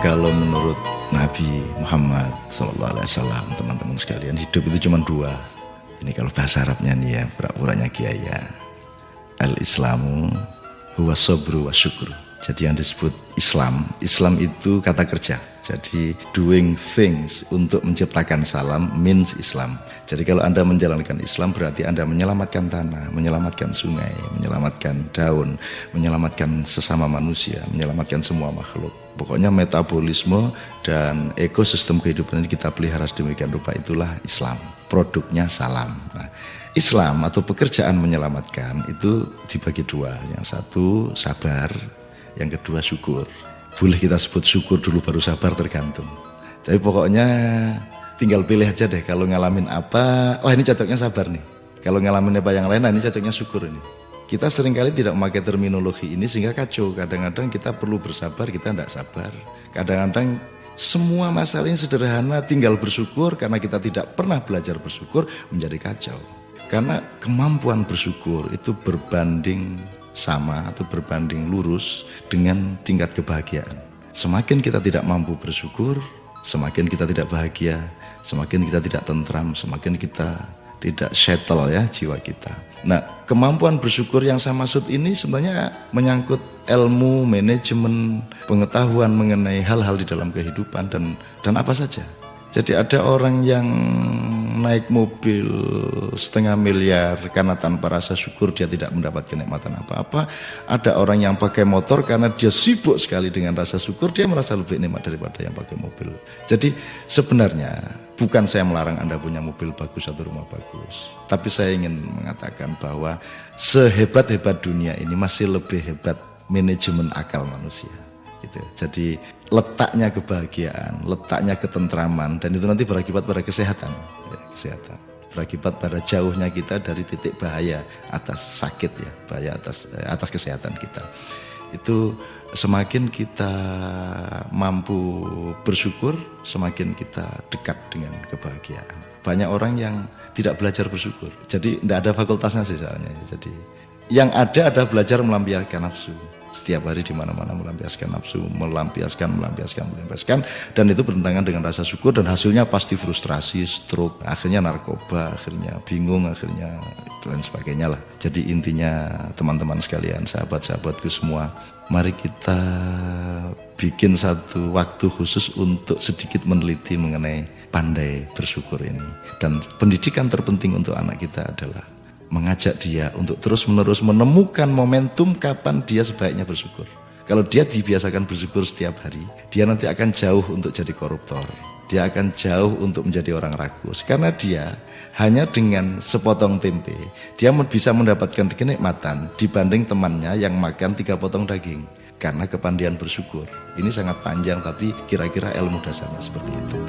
Kalau menurut Nabi Muhammad SAW, teman-teman sekalian, hidup itu cuma dua. Ini kalau bahasa Arabnya nih ya, pura-puranya kiai ya. Al-Islamu huwa sabru wa syukur. Jadi yang disebut Islam itu kata kerja. Jadi doing things untuk menciptakan salam means Islam. Jadi kalau Anda menjalankan Islam berarti Anda menyelamatkan tanah, menyelamatkan sungai, menyelamatkan daun, menyelamatkan sesama manusia, menyelamatkan semua makhluk. Pokoknya metabolisme dan ekosistem kehidupan ini kita pelihara sedemikian rupa, itulah Islam. Produknya salam. Nah, Islam atau pekerjaan menyelamatkan itu dibagi dua. Yang satu sabar, yang kedua syukur. Boleh kita sebut syukur dulu baru sabar, tergantung. Tapi pokoknya tinggal pilih aja deh, kalau ngalamin apa, oh ini cocoknya sabar nih. Kalau ngalamin apa yang lain, nah ini cocoknya syukur ini. Kita seringkali tidak memakai terminologi ini sehingga kacau. Kadang-kadang kita perlu bersabar, kita tidak sabar. Kadang-kadang semua masalah ini sederhana, tinggal bersyukur, karena kita tidak pernah belajar bersyukur menjadi kacau. Karena kemampuan bersyukur itu berbanding sama atau berbanding lurus dengan tingkat kebahagiaan. Semakin kita tidak mampu bersyukur, semakin kita tidak bahagia, semakin kita tidak tentram, semakin kita tidak settle ya jiwa kita. Nah, kemampuan bersyukur yang saya maksud ini sebenarnya menyangkut ilmu, manajemen, pengetahuan mengenai hal-hal di dalam kehidupan dan apa saja. Jadi ada orang yang naik mobil 500 miliar karena tanpa rasa syukur dia tidak mendapat kenikmatan apa-apa. Ada orang yang pakai motor karena dia sibuk sekali dengan rasa syukur, dia merasa lebih nikmat daripada yang pakai mobil. Jadi sebenarnya bukan saya melarang Anda punya mobil bagus atau rumah bagus, tapi saya ingin mengatakan bahwa sehebat-hebat dunia ini masih lebih hebat manajemen akal manusia. Gitu. Jadi letaknya kebahagiaan, letaknya ketentraman, dan itu nanti berakibat pada kesehatan, ya, kesehatan. Berakibat pada jauhnya kita dari titik bahaya atas sakit ya, bahaya atas kesehatan kita. Itu semakin kita mampu bersyukur, semakin kita dekat dengan kebahagiaan. Banyak orang yang tidak belajar bersyukur, jadi tidak ada fakultasnya sih soalnya. Jadi yang ada belajar melampiaskan nafsu. Setiap hari di mana-mana melampiaskan nafsu, melampiaskan, dan itu bertentangan dengan rasa syukur, dan hasilnya pasti frustrasi, stroke, akhirnya narkoba, akhirnya bingung, akhirnya dan sebagainya lah. Jadi intinya teman-teman sekalian, sahabat-sahabatku semua, mari kita bikin satu waktu khusus untuk sedikit meneliti mengenai pandai bersyukur ini. Dan pendidikan terpenting untuk anak kita adalah mengajak dia untuk terus-menerus menemukan momentum kapan dia sebaiknya bersyukur. Kalau dia dibiasakan bersyukur setiap hari, dia nanti akan jauh untuk jadi koruptor. Dia akan jauh untuk menjadi orang rakus. Karena dia hanya dengan sepotong tempe, dia bisa mendapatkan kenikmatan dibanding temannya yang makan 3 potong daging. Karena kepandian bersyukur. Ini sangat panjang, tapi kira-kira ilmu dasarnya seperti itu.